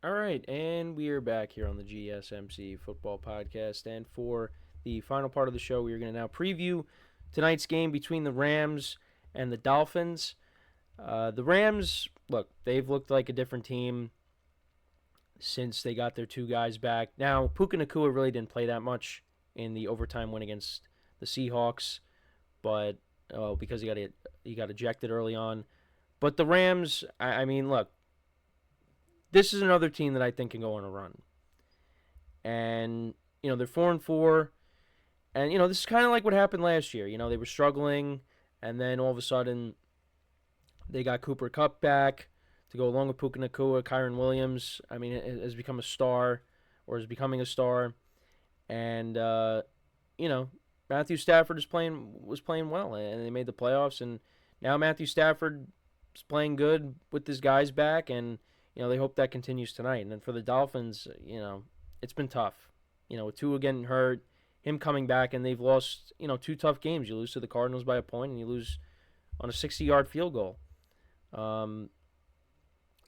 All right, and we are back here on the GSMC Football Podcast. And for the final part of the show, we are going to now preview tonight's game between the Rams and the Dolphins. The Rams, look, they've looked like a different team since they got their two guys back. Now, Puka Nacua really didn't play that much in the overtime win against the Seahawks, but because he got ejected early on. But the Rams, I mean, look, this is another team that I think can go on a run. And, they're 4-4. And, this is kind of like what happened last year. They were struggling, and then all of a sudden they got Cooper Kupp back to go along with Puka Nacua. Kyron Williams, has become a star, or is becoming a star. And, Matthew Stafford was playing well, and they made the playoffs. And now Matthew Stafford is playing good with his guys back, and they hope that continues tonight. And then for the Dolphins, it's been tough. With Tua getting hurt, him coming back, and they've lost, two tough games. You lose to the Cardinals by a point, and you lose on a 60-yard field goal.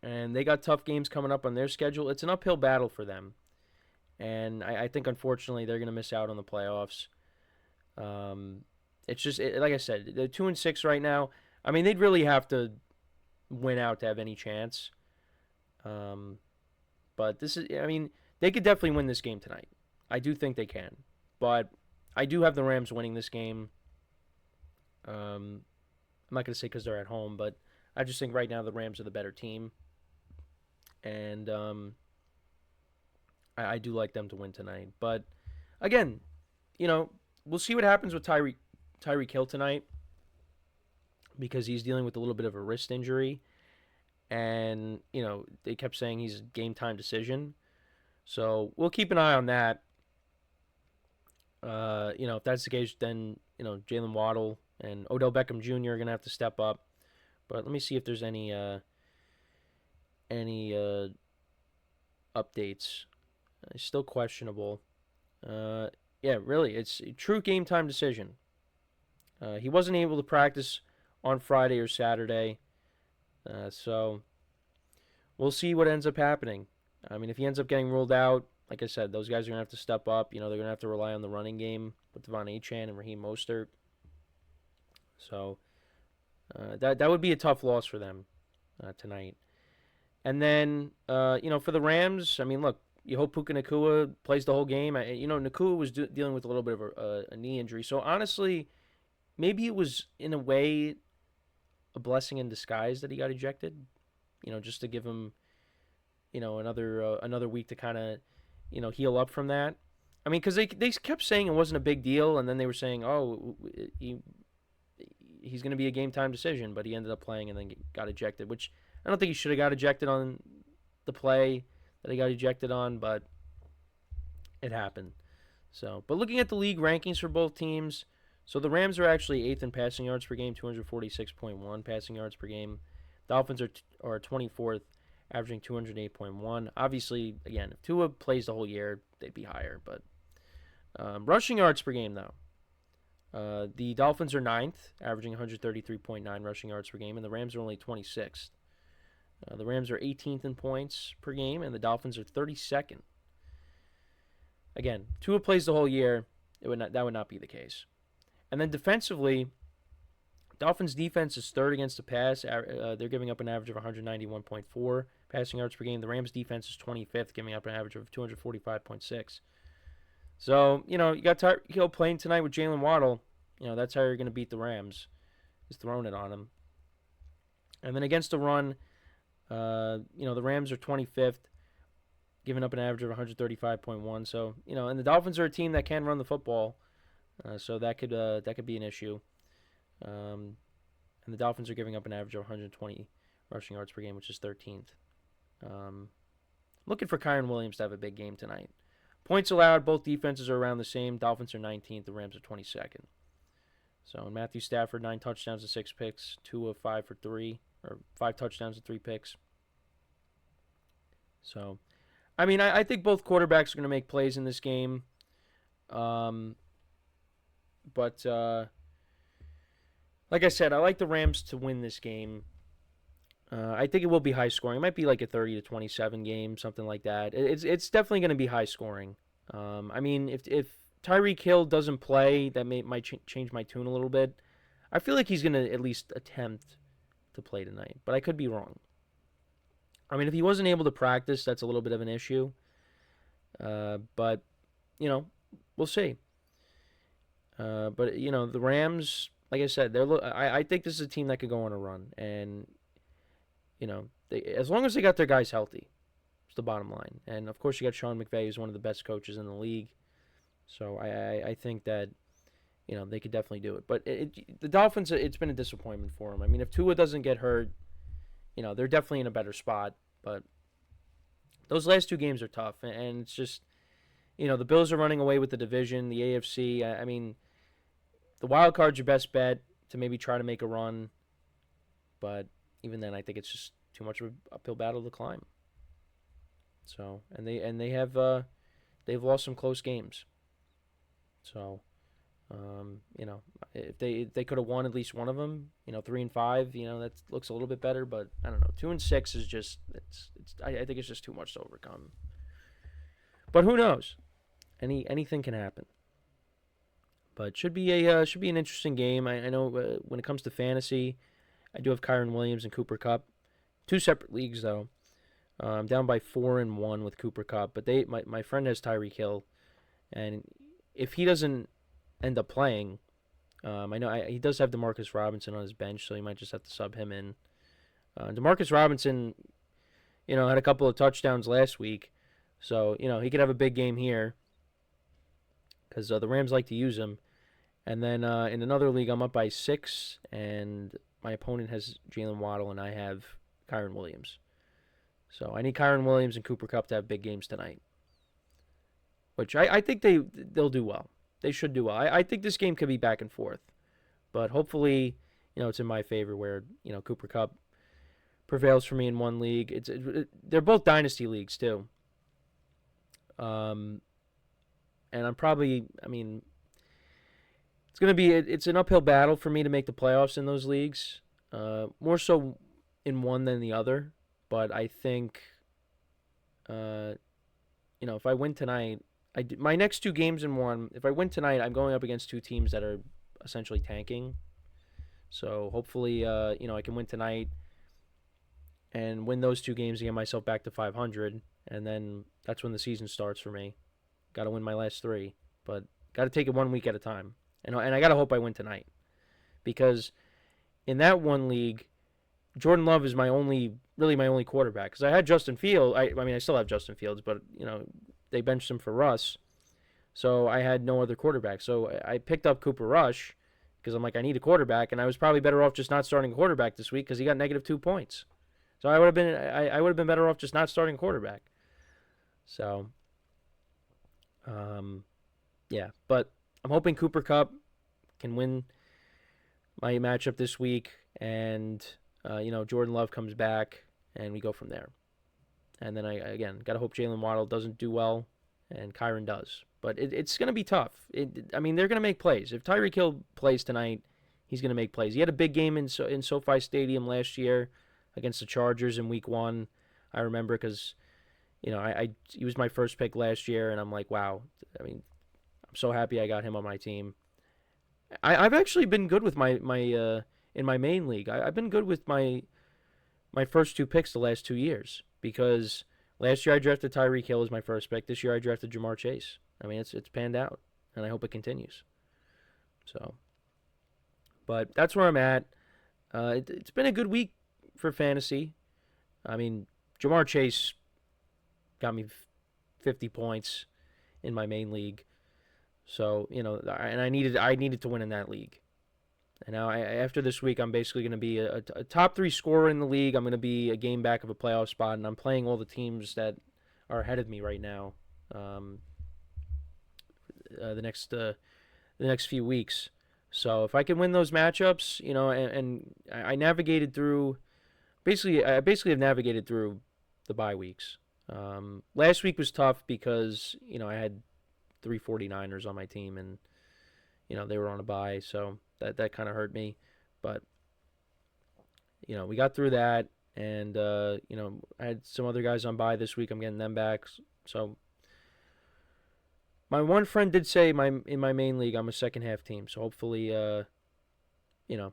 And they got tough games coming up on their schedule. It's an uphill battle for them. And I think, unfortunately, they're going to miss out on the playoffs. It's just, like I said, they're 2-6 right now. They'd really have to win out to have any chance. But they could definitely win this game tonight. I do think they can. But I do have the Rams winning this game. I'm not going to say because they're at home, but I just think right now the Rams are the better team. And I do like them to win tonight. But again, we'll see what happens with Tyreek Hill tonight, because he's dealing with a little bit of a wrist injury. And, they kept saying he's a game-time decision. So we'll keep an eye on that. If that's the case, then, Jalen Waddle and Odell Beckham Jr. are going to have to step up. But let me see if there's any updates. It's still questionable. Yeah, really, it's a true game-time decision. He wasn't able to practice on Friday or Saturday. So we'll see what ends up happening. If he ends up getting ruled out, like I said, those guys are going to have to step up. They're going to have to rely on the running game with Devon Achane and Raheem Mostert. So that would be a tough loss for them tonight. And then, for the Rams, look, you hope Puka Nacua plays the whole game. Nacua was dealing with a little bit of a knee injury. So honestly, maybe it was, in a way, a blessing in disguise that he got ejected, just to give him, another week to kind of, heal up from that. Because they kept saying it wasn't a big deal, and then they were saying, oh, he's going to be a game-time decision, but he ended up playing and then got ejected, which I don't think he should have got ejected on the play that he got ejected on, but it happened. So, but looking at the league rankings for both teams, so the Rams are actually 8th in passing yards per game, 246.1 passing yards per game. Dolphins are 24th, averaging 208.1. Obviously, again, if Tua plays the whole year, they'd be higher. But rushing yards per game, though. The Dolphins are 9th, averaging 133.9 rushing yards per game, and the Rams are only 26th. The Rams are 18th in points per game, and the Dolphins are 32nd. Again, Tua plays the whole year, that would not be the case. And then defensively, Dolphins' defense is 3rd against the pass. They're giving up an average of 191.4 passing yards per game. The Rams' defense is 25th, giving up an average of 245.6. So, you got Tyreek Hill playing tonight with Jalen Waddle. That's how you're going to beat the Rams, is throwing it on them. And then against the run, the Rams are 25th, giving up an average of 135.1. So, and the Dolphins are a team that can run the football, so that could be an issue. And the Dolphins are giving up an average of 120 rushing yards per game, which is 13th. Looking for Kyron Williams to have a big game tonight. Points allowed, both defenses are around the same. Dolphins are 19th, the Rams are 22nd. So Matthew Stafford, 9 touchdowns and 6 picks, 2 of 5 for 3, or 5 touchdowns and 3 picks. So, I think both quarterbacks are going to make plays in this game. But like I said, I like the Rams to win this game. I think it will be high scoring. It might be like a 30-27 game, something like that. It's definitely going to be high scoring. I mean, if Tyreek Hill doesn't play, that might change my tune a little bit. I feel like he's going to at least attempt to play tonight, but I could be wrong. I mean, if he wasn't able to practice, that's a little bit of an issue. But we'll see. But the Rams, like I said, I think this is a team that could go on a run, and as long as they got their guys healthy, it's the bottom line. And of course, you got Sean McVay, who's one of the best coaches in the league. So I think that they could definitely do it. But the Dolphins, it's been a disappointment for them. I mean, if Tua doesn't get hurt, they're definitely in a better spot. But those last two games are tough, and it's just the Bills are running away with the division, the AFC. I mean, the wild card's your best bet to maybe try to make a run, but even then, I think it's just too much of an uphill battle to climb. So, and they've lost some close games. So, if they could have won at least one of them, 3-5, that looks a little bit better. But I don't know, 2-6 is just I think it's just too much to overcome. But who knows? Anything can happen. But should be an interesting game. I know when it comes to fantasy, I do have Kyren Williams and Cooper Kupp, two separate leagues though. I'm down by 4-1 with Cooper Kupp, but my friend has Tyreek Hill, and if he doesn't end up playing, I know he does have Demarcus Robinson on his bench, so he might just have to sub him in. Demarcus Robinson, had a couple of touchdowns last week, so he could have a big game here because the Rams like to use him. And then in another league, I'm up by 6, and my opponent has Jalen Waddle, and I have Kyren Williams. So I need Kyren Williams and Cooper Kupp to have big games tonight, which I think they'll do well. They should do well. I think this game could be back and forth, but hopefully, it's in my favor where Cooper Kupp prevails for me in one league. They're both dynasty leagues too. And I'm probably, it's an uphill battle for me to make the playoffs in those leagues. More so in one than the other, but I think, if I win tonight, my next two games in one, if I win tonight, I'm going up against two teams that are essentially tanking. So hopefully, I can win tonight and win those two games to get myself back to 500, and then that's when the season starts for me. Got to win my last 3, but got to take it 1 week at a time. And I got to hope I win tonight, because in that one league, Jordan Love is my only quarterback, because I had Justin Fields. I still have Justin Fields, but they benched him for Russ, so I had no other quarterback. So I picked up Cooper Rush because I'm like, I need a quarterback, and I was probably better off just not starting a quarterback this week because he got -2 points. So I would have been better off just not starting a quarterback. So, yeah, but I'm hoping Cooper Kupp can win my matchup this week, and Jordan Love comes back, and we go from there. And then I got to hope Jalen Waddle doesn't do well, and Kyren does. But it's going to be tough. They're going to make plays. If Tyreek Hill plays tonight, he's going to make plays. He had a big game in SoFi Stadium last year against the Chargers in Week 1. I remember because, he was my first pick last year, and I'm like, wow. I'm so happy I got him on my team. I've actually been good with my in my main league. I've been good with my first 2 picks the last 2 years, because last year I drafted Tyreek Hill as my first pick. This year I drafted Jamar Chase. It's panned out, and I hope it continues. So, but that's where I'm at. It's been a good week for fantasy. Jamar Chase got me 50 points in my main league. So, and I needed to win in that league. And now after this week, I'm basically going to be a top 3 scorer in the league. I'm going to be a game back of a playoff spot, and I'm playing all the teams that are ahead of me right now. The next few weeks. So if I can win those matchups, and I navigated through. I basically have navigated through the bye weeks. Last week was tough because I had 3 49ers on my team, and they were on a bye, so that kind of hurt me. But we got through that, And, I had some other guys on bye this week. I'm getting them back. So my one friend did say in my main league I'm a second half team. So hopefully,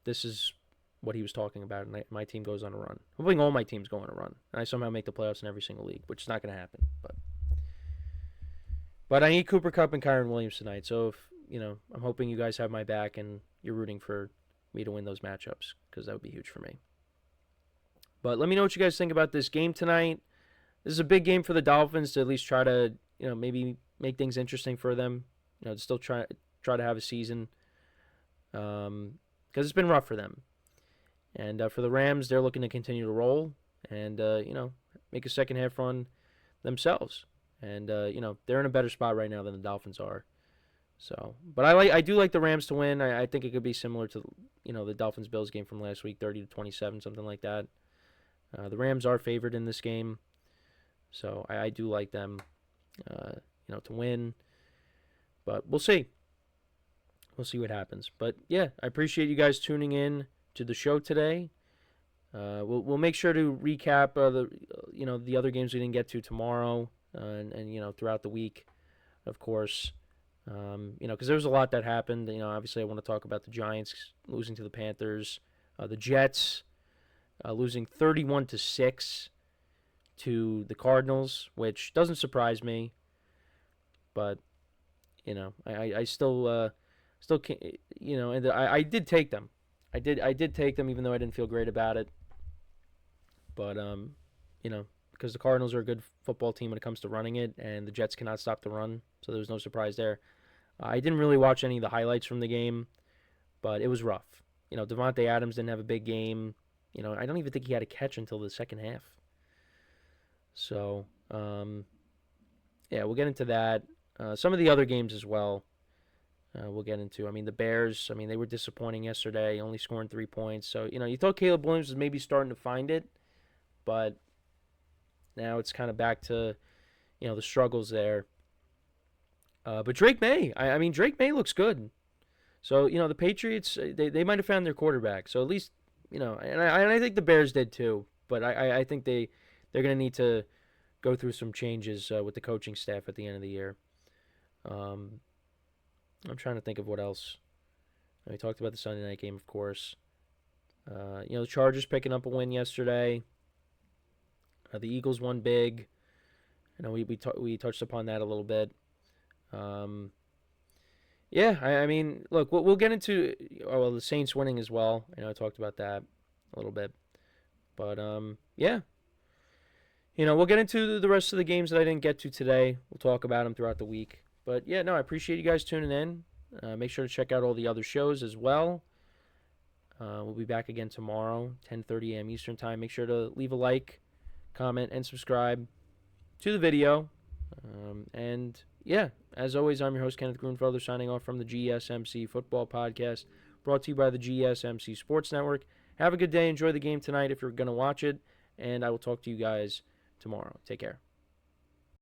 this is what he was talking about, and my team goes on a run. Hopefully all my teams go on a run, and I somehow make the playoffs in every single league, which is not going to happen. But I need Cooper Kupp and Kyron Williams tonight. So if I'm hoping you guys have my back and you're rooting for me to win those matchups, because that would be huge for me. But let me know what you guys think about this game tonight. This is a big game for the Dolphins to at least try to maybe make things interesting for them. To still try to have a season, because it's been rough for them. And for the Rams, they're looking to continue to roll and make a second half run themselves. And they're in a better spot right now than the Dolphins are. So, but I do like the Rams to win. I think it could be similar to the Dolphins Bills game from last week, 30-27, something like that. The Rams are favored in this game, so I do like them to win. But we'll see. We'll see what happens. But yeah, I appreciate you guys tuning in to the show today. We'll make sure to recap the other games we didn't get to tomorrow, and throughout the week, of course. Because there was a lot that happened. Obviously I want to talk about the Giants losing to the Panthers, the Jets losing 31-6 to the Cardinals, which doesn't surprise me. But I still can't. And I did take them. I did take them, even though I didn't feel great about it. But because the Cardinals are a good football team when it comes to running it, and the Jets cannot stop the run, so there was no surprise there. I didn't really watch any of the highlights from the game, but it was rough. Devontae Adams didn't have a big game. I don't even think he had a catch until the second half. So, we'll get into that. Some of the other games as well. We'll get into. The Bears. They were disappointing yesterday, only scoring 3 points. So you thought Caleb Williams was maybe starting to find it, but now it's kind of back to the struggles there. But Drake May, Drake May looks good. So the Patriots, they might have found their quarterback. So at least and I think the Bears did too. But I think they're going to need to go through some changes with the coaching staff at the end of the year. I'm trying to think of what else. We talked about the Sunday night game, of course. The Chargers picking up a win yesterday. The Eagles won big. We touched upon that a little bit. Look, we'll get into the Saints winning as well. I talked about that a little bit. But we'll get into the rest of the games that I didn't get to today. We'll talk about them throughout the week. But I appreciate you guys tuning in. Make sure to check out all the other shows as well. We'll be back again tomorrow, 10:30 a.m. Eastern Time. Make sure to leave a like, comment, and subscribe to the video. As always, I'm your host, Kenneth Grunfelder, signing off from the GSMC Football Podcast, brought to you by the GSMC Sports Network. Have a good day. Enjoy the game tonight if you're going to watch it, and I will talk to you guys tomorrow. Take care.